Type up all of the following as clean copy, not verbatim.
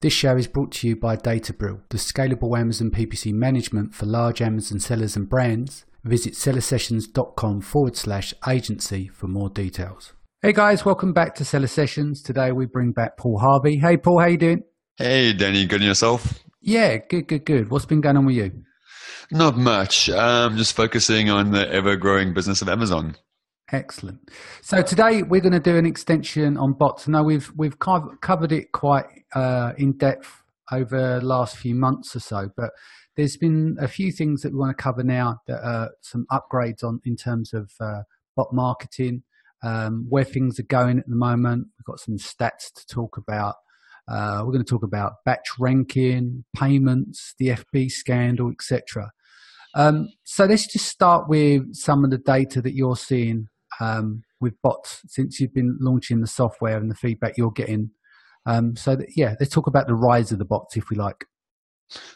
This show is brought to you by Databril, the scalable Amazon PPC management for large Amazon sellers and brands. Visit sellersessions.com/agency for more details. Hey guys, welcome back to Seller Sessions. Today we bring back Paul Harvey. Hey Paul, how you doing? Hey Danny, good on yourself? Yeah, good. What's been going on with you? Not much. Just focusing on the ever-growing business of Amazon. Excellent. So today we're going to do an extension on bots. Now we've covered it quite in depth over the last few months or so, but there's been a few things that we want to cover now that are some upgrades on in terms of bot marketing, where things are going at the moment. We've got some stats to talk about. We're going to talk about batch ranking, payments, the FB scandal, etc. So let's just start with some of the data that you're seeing with bots since you've been launching the software and the feedback you're getting. Let's talk about the rise of the bots, if we like.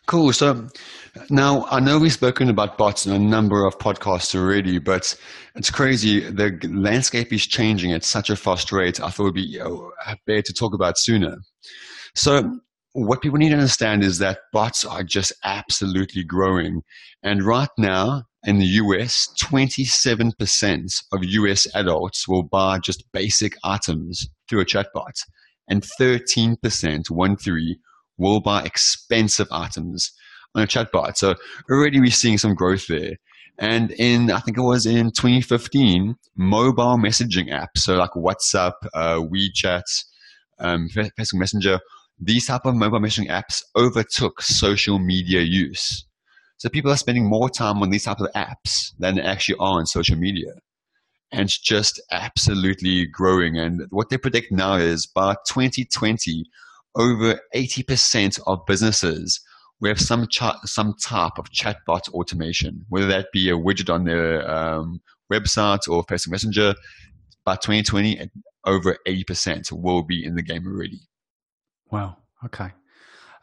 Cool. So now I know we've spoken about bots in a number of podcasts already, but it's crazy. The landscape is changing at such a fast rate. I thought it would be better to talk about sooner. So what people need to understand is that bots are just absolutely growing. And right now in the US, 27% of US adults will buy just basic items through a chatbot, and 13%, 1/3, will buy expensive items on a chatbot. So already we're seeing some growth there. And I think it was in 2015, mobile messaging apps, so like WhatsApp, WeChat, Facebook Messenger, these type of mobile messaging apps overtook social media use. So people are spending more time on these type of apps than they actually are on social media. And it's just absolutely growing. And what they predict now is by 2020, over 80% of businesses will have some type of chatbot automation, whether that be a widget on their website or Facebook Messenger. By 2020, over 80% will be in the game already. Wow. Okay.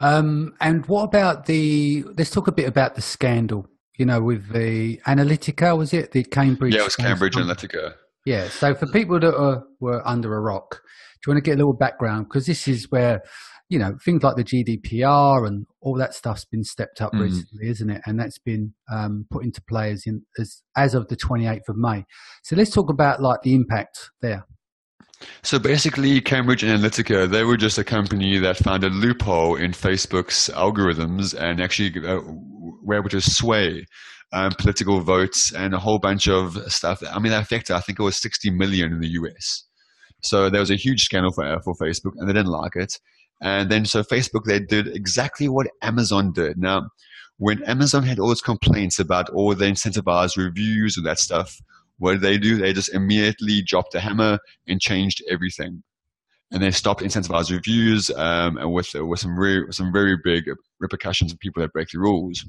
And what about let's talk a bit about the scandal, with the Analytica, was it? The Cambridge? Yeah, it was Cambridge Analytica. Yeah. So for people that were under a rock, do you want to get a little background? Because this is where, things like the GDPR and all that stuff's been stepped up recently, isn't it? And that's been put into play as of the 28th of May. So let's talk about like the impact there. So basically, Cambridge Analytica, they were just a company that found a loophole in Facebook's algorithms and actually were able to sway political votes and a whole bunch of stuff. I mean, that affected, I think it was 60 million in the US. So there was a huge scandal for Facebook, and they didn't like it. And then so Facebook, they did exactly what Amazon did. Now, when Amazon had all its complaints about all the incentivized reviews and that stuff, what did they do? They just immediately dropped the hammer and changed everything. And they stopped incentivized reviews and with some very big repercussions of people that break the rules.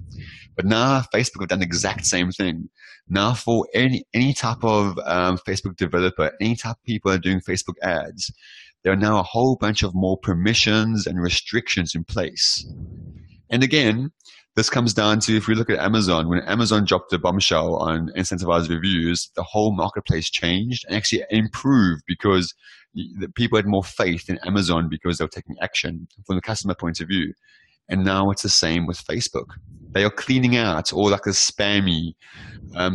But now Facebook have done the exact same thing. Now for any type of Facebook developer, any type of people that are doing Facebook ads, there are now a whole bunch of more permissions and restrictions in place. And again, this comes down to, if we look at Amazon, when Amazon dropped the bombshell on incentivized reviews, the whole marketplace changed and actually improved because the people had more faith in Amazon because they were taking action from the customer point of view. And now it's the same with Facebook. They are cleaning out all like the spammy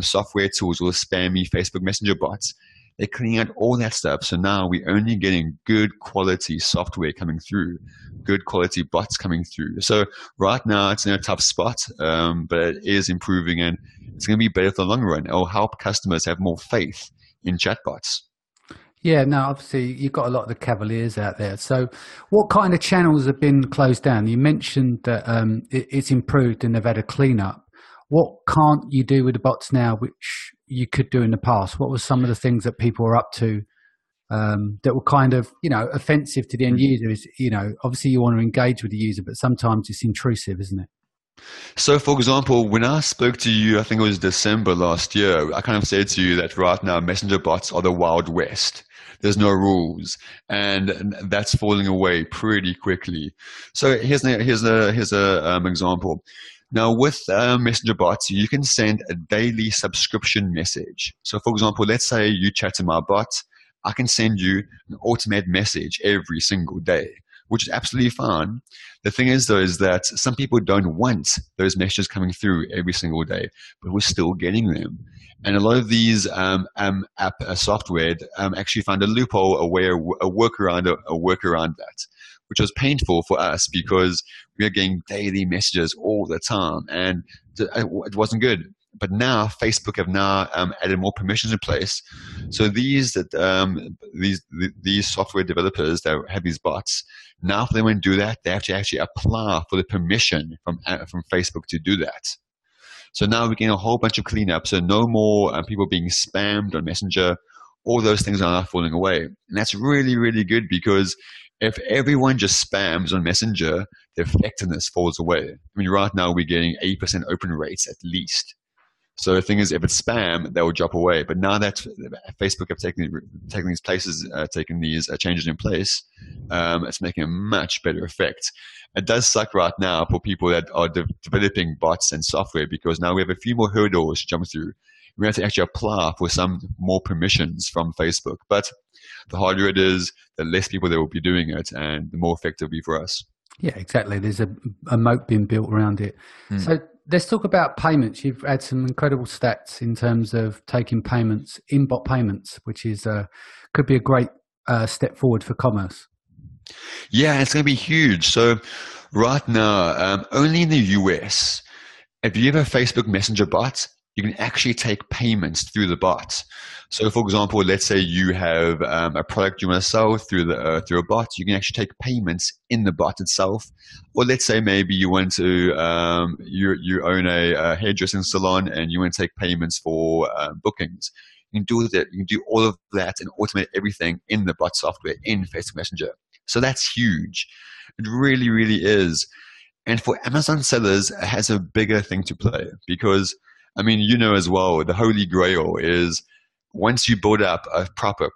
software tools, or the spammy Facebook Messenger bots. They're cleaning out all that stuff. So now we're only getting good quality software coming through, good quality bots coming through. So right now it's in a tough spot, but it is improving, and it's going to be better for the long run. It will help customers have more faith in chatbots. Yeah, no, obviously you've got a lot of the cavaliers out there. So what kind of channels have been closed down? You mentioned that it's improved and they've had a cleanup. What can't you do with the bots now, which you could do in the past? What were some of the things that people were up to that were kind of, offensive to the end user? Is, obviously you want to engage with the user, but sometimes it's intrusive, isn't it? So, for example, when I spoke to you, I think it was December last year, I kind of said to you that right now messenger bots are the Wild West. There's no rules, and that's falling away pretty quickly. So here's an example. Now with messenger bots, you can send a daily subscription message. So for example, let's say you chat to my bot, I can send you an automated message every single day which is absolutely fine. The thing is, though, is that some people don't want those messages coming through every single day, but we're still getting them. And a lot of these app software actually found a loophole, a workaround that, which was painful for us because we are getting daily messages all the time, and it wasn't good. But now Facebook have now added more permissions in place. So these software developers that have these bots, now if they want to do that, they have to actually apply for the permission from Facebook to do that. So now we're getting a whole bunch of cleanup. So no more people being spammed on Messenger. All those things are now falling away. And that's really, really good, because if everyone just spams on Messenger, the effectiveness falls away. I mean, right now we're getting 8% open rates at least. So the thing is, if it's spam, that will drop away. But now that Facebook have taken these changes in place, it's making a much better effect. It does suck right now for people that are developing bots and software, because now we have a few more hurdles to jump through. We have to actually apply for some more permissions from Facebook. But the harder it is, the less people that will be doing it, and the more effective it'll be for us. Yeah, exactly. There's a moat being built around it. So let's talk about payments. You've had some incredible stats in terms of taking payments, in-bot payments, which is could be a great step forward for commerce. Yeah, it's going to be huge. So right now, only in the US, if you have a Facebook Messenger bot, you can actually take payments through the bot. So, for example, let's say you have a product you want to sell through a bot. You can actually take payments in the bot itself. Or let's say maybe you want to you own a hairdressing salon and you want to take payments for bookings. You can do that. You can do all of that and automate everything in the bot software in Facebook Messenger. So that's huge. It really, really is. And for Amazon sellers, it has a bigger thing to play, because I mean, you know as well, the holy grail is once you build up a proper,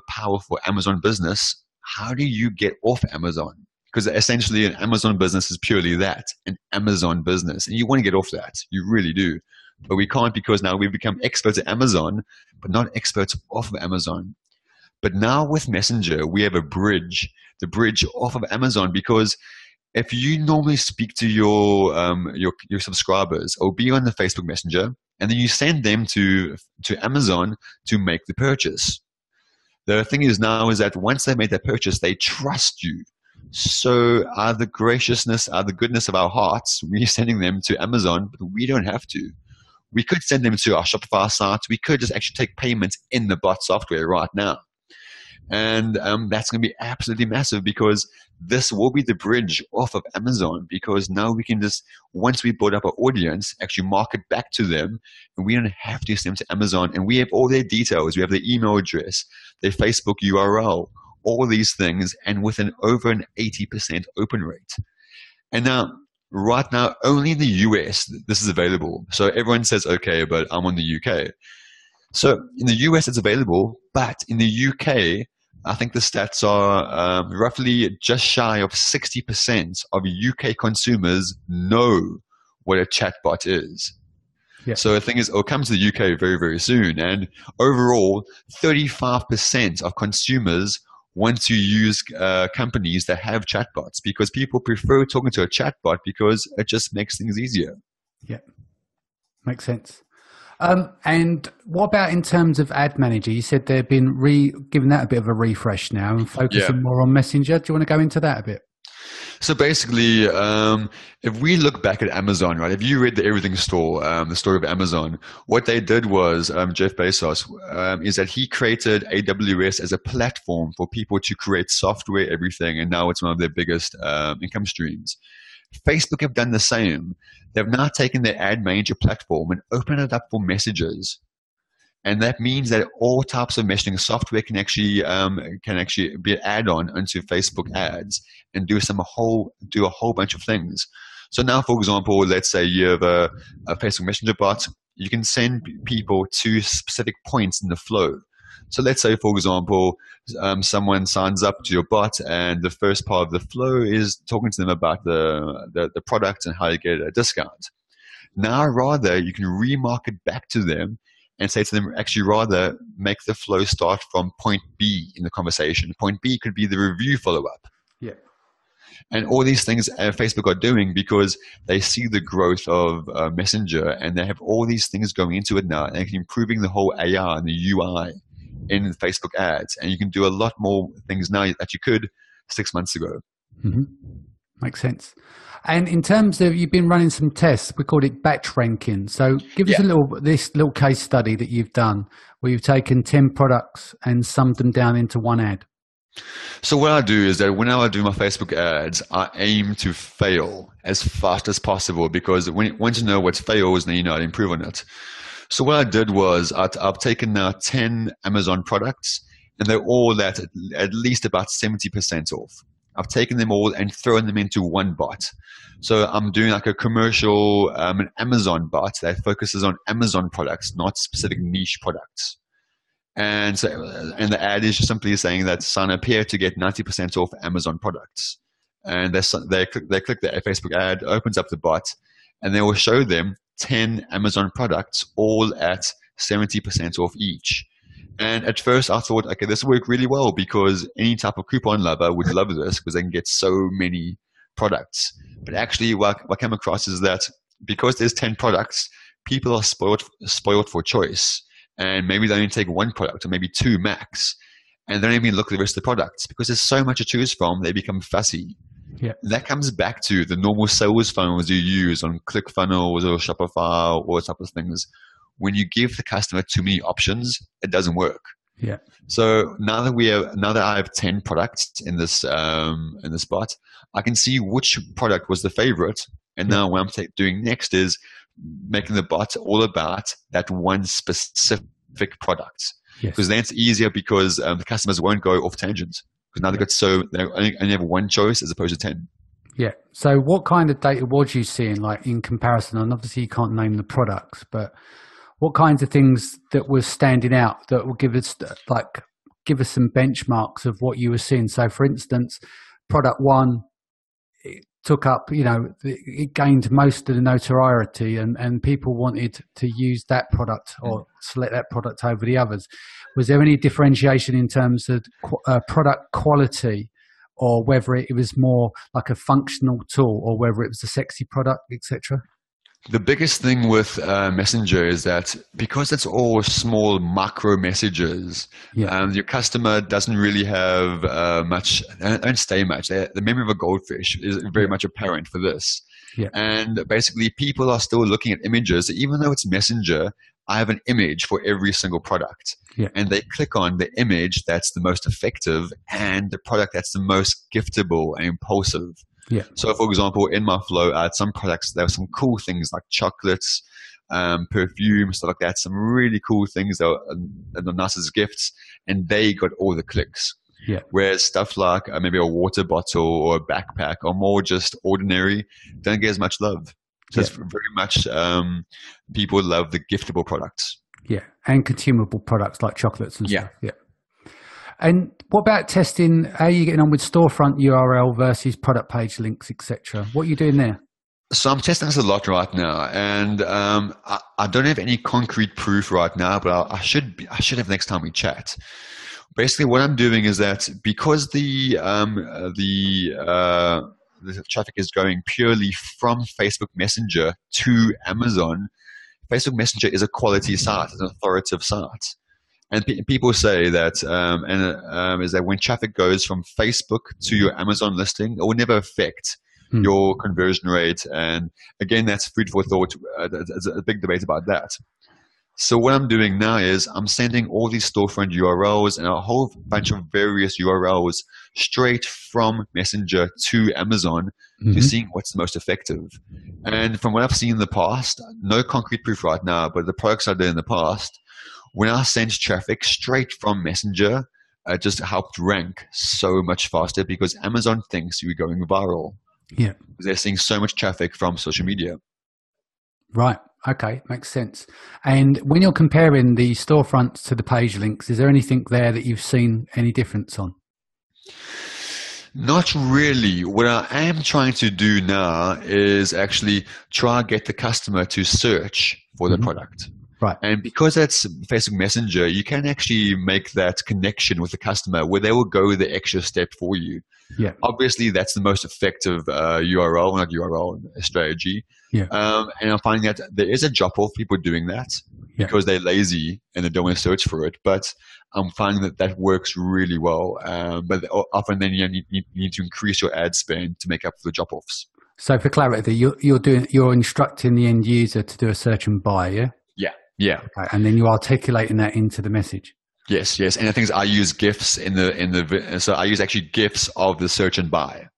powerful Amazon business, how do you get off Amazon? Because essentially an Amazon business is purely that, an Amazon business. And you want to get off that. You really do. But we can't, because now we've become experts at Amazon, but not experts off of Amazon. But now with Messenger, we have the bridge off of Amazon, because if you normally speak to your subscribers or be on the Facebook Messenger, and then you send them to Amazon to make the purchase, the thing is now is that once they made that purchase, they trust you. So out of the graciousness, out of the goodness of our hearts, we're sending them to Amazon, but we don't have to. We could send them to our Shopify site. We could just actually take payments in the bot software right now. And that's going to be absolutely massive, because this will be the bridge off of Amazon, because now we can just, once we build up our audience, actually market back to them, and we don't have to send them to Amazon. And we have all their details. We have their email address, their Facebook URL, all these things, and with over an 80% open rate. And now, right now, only in the US, this is available. So everyone says, okay, but I'm on the UK. So in the US, it's available, but in the UK, I think the stats are roughly just shy of 60% of UK consumers know what a chatbot is. Yeah. So the thing is, it'll come to the UK very, very soon. And overall, 35% of consumers want to use companies that have chatbots, because people prefer talking to a chatbot because it just makes things easier. Yeah, makes sense. And what about in terms of Ad Manager? You said they've been giving that a bit of a refresh now and focusing more on Messenger. Do you want to go into that a bit? So basically, if we look back at Amazon, right? If you read the Everything Store, the story of Amazon, what they did was Jeff Bezos is that he created AWS as a platform for people to create software, everything, and now it's one of their biggest income streams. Facebook have done the same. They've now taken their Ad Manager platform and opened it up for messages. And that means that all types of messaging software can actually be an add-on into Facebook ads and do a whole bunch of things. So now, for example, let's say you have a Facebook Messenger bot. You can send people to specific points in the flow. So let's say, for example, someone signs up to your bot, and the first part of the flow is talking to them about the product and how you get a discount. Now, rather, you can remarket back to them and say to them, actually, rather make the flow start from point B in the conversation. Point B could be the review follow-up. Yeah. And all these things Facebook are doing because they see the growth of Messenger, and they have all these things going into it now, and improving the whole AI and the UI in Facebook ads. And you can do a lot more things now that you could 6 months ago. Mm-hmm. Makes sense. And in terms of, you've been running some tests, we called it batch ranking. So give us this little case study that you've done where you've taken 10 products and summed them down into one ad. So what I do is that when I do my Facebook ads, I aim to fail as fast as possible, because once you know what fails, then you know how to improve on it. So what I did was I've taken now 10 Amazon products, and they're all at least about 70% off. I've taken them all and thrown them into one bot. So I'm doing like a commercial, an Amazon bot that focuses on Amazon products, not specific niche products. And so, and the ad is just simply saying that sign up here to get 90% off Amazon products. And they click the Facebook ad, opens up the bot, and they will show them 10 Amazon products, all at 70% off each. And at first I thought, okay, this will work really well, because any type of coupon lover would love this because they can get so many products. But actually what came across is that because there's 10 products, people are spoiled for choice. And maybe they only take one product or maybe two max. And they don't even look at the rest of the products because there's so much to choose from, they become fussy. Yeah. That comes back to the normal sales funnels you use on ClickFunnels or Shopify or all type of things. When you give the customer too many options, it doesn't work. Yeah. So now that I have 10 products in this bot, I can see which product was the favorite. And now what I'm doing next is making the bot all about that one specific product. Yes. Because then it's easier, because the customers won't go off tangents. Because now they only have one choice as opposed to 10. Yeah. So what kind of data was you seeing, like in comparison? And obviously you can't name the products, but what kinds of things that were standing out that will give us some benchmarks of what you were seeing? So for instance, product one, it took up, it gained most of the notoriety, and people wanted to use that product or select that product over the others. Was there any differentiation in terms of product quality, or whether it was more like a functional tool, or whether it was a sexy product, etc.? The biggest thing with Messenger is that because it's all small micro messages, your customer doesn't really have much, don't stay much. The memory of a goldfish is very much apparent for this. Yeah. And basically people are still looking at images. Even though it's Messenger, I have an image for every single product. Yeah. And they click on the image that's the most effective and the product that's the most giftable and impulsive. Yeah. So, for example, in my flow, I had some products. There were some cool things like chocolates, perfume, stuff like that. Some really cool things that were the nicest gifts, and they got all the clicks. Yeah. Whereas stuff like maybe a water bottle or a backpack or more just ordinary don't get as much love. So it's very much people love the giftable products. Yeah, and consumable products like chocolates and stuff. Yeah. And what about testing? How are you getting on with storefront URL versus product page links, etc.? What are you doing there? So I'm testing this a lot right now, and I don't have any concrete proof right now, but I should have next time we chat. Basically, what I'm doing is that because the traffic is going purely from Facebook Messenger to Amazon, Facebook Messenger is a quality site, it's an authoritative site. And people say that, is that when traffic goes from Facebook to your Amazon listing, it will never affect your conversion rate. And again, that's food for thought. There's a big debate about that. So what I'm doing now is I'm sending all these storefront URLs and a whole bunch of various URLs straight from Messenger to Amazon to seeing what's the most effective. And from what I've seen in the past, no concrete proof right now, but the products I did in the past, when I sent traffic straight from Messenger, it just helped rank so much faster because Amazon thinks you're going viral. Yeah. Because they're seeing so much traffic from social media. Right. Okay. Makes sense. And when you're comparing the storefronts to the page links, is there anything there that you've seen any difference on? Not really. What I am trying to do now is actually try to get the customer to search for the product. Right. And because that's Facebook Messenger, you can actually make that connection with the customer where they will go the extra step for you. Yeah. Obviously, that's the most effective URL, not URL strategy. Yeah. And I'm finding that there is a drop-off people doing that because they're lazy and they don't want to search for it. But I'm finding that works really well. But often then you need to increase your ad spend to make up for the drop-offs. So for clarity, you're instructing the end user to do a search and buy, yeah? Yeah. Okay. And then you're articulating that into the message. Yes. And the thing is, I use GIFs so I use actually GIFs of the search and buy.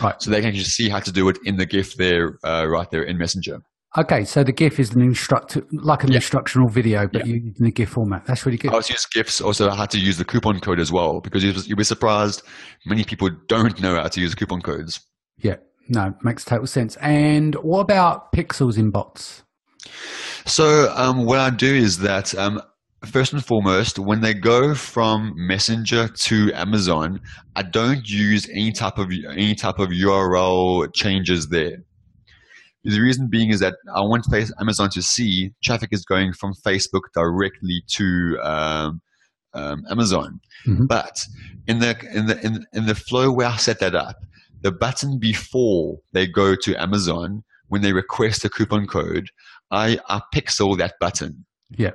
Right. So they can actually see how to do it in the GIF there, right there in Messenger. Okay, so the GIF is an instructional video, but you're using the GIF format. That's really good. I also use GIFs. Also, I had to use the coupon code as well because you'll be surprised. Many people don't know how to use coupon codes. Yeah, no, makes total sense. And what about pixels in bots? So what I do is that first and foremost, when they go from Messenger to Amazon, I don't use any type of URL changes there. The reason being is that I want Amazon to see traffic is going from Facebook directly to Amazon. Mm-hmm. But in the flow where I set that up, the button before they go to Amazon, when they request a coupon code, I pixel that button. Yeah.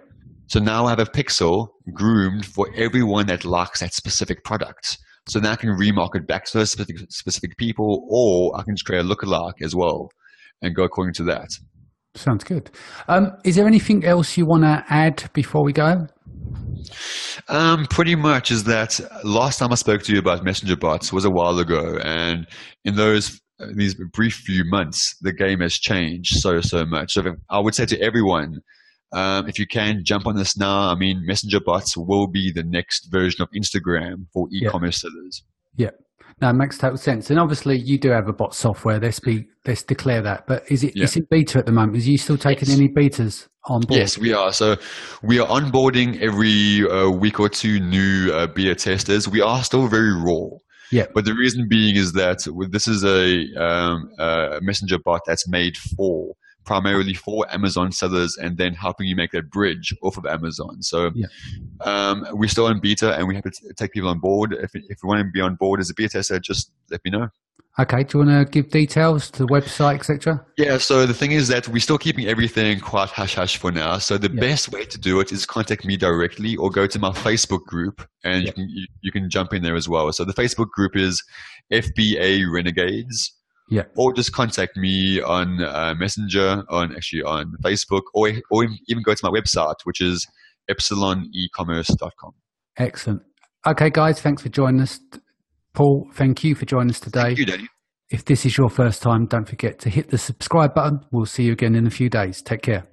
So now I have a pixel groomed for everyone that likes that specific product. So now I can remarket back to those specific people, or I can just create a lookalike as well and go according to that. Sounds good. Is there anything else you want to add before we go? Pretty much is that last time I spoke to you about Messenger bots was a while ago, and in these brief few months, the game has changed so much. So I would say to everyone, if you can jump on this now, I mean, Messenger bots will be the next version of Instagram for e-commerce sellers. Yeah. No, it makes total sense. And obviously you do have a bot software. Let's declare that. But is it beta at the moment? Is you still taking any betas on board? Yes, we are. So we are onboarding every week or two new beta testers. We are still very raw. Yeah. But the reason being is that this is a Messenger bot that's made primarily for Amazon sellers and then helping you make that bridge off of Amazon. So we're still in beta and we have to take people on board. If you want to be on board as a beta tester, just let me know. Okay. Do you want to give details to the website, etc.? Yeah. So the thing is that we're still keeping everything quite hush-hush for now. So the best way to do it is contact me directly or go to my Facebook group and you can jump in there as well. So the Facebook group is FBA Renegades. Yeah. Or just contact me on Messenger, on Facebook, or even go to my website, which is epsilonicommerce.com. Excellent. Okay, guys, thanks for joining us. Paul, thank you for joining us today. Thank you, Danny. If this is your first time, don't forget to hit the subscribe button. We'll see you again in a few days. Take care.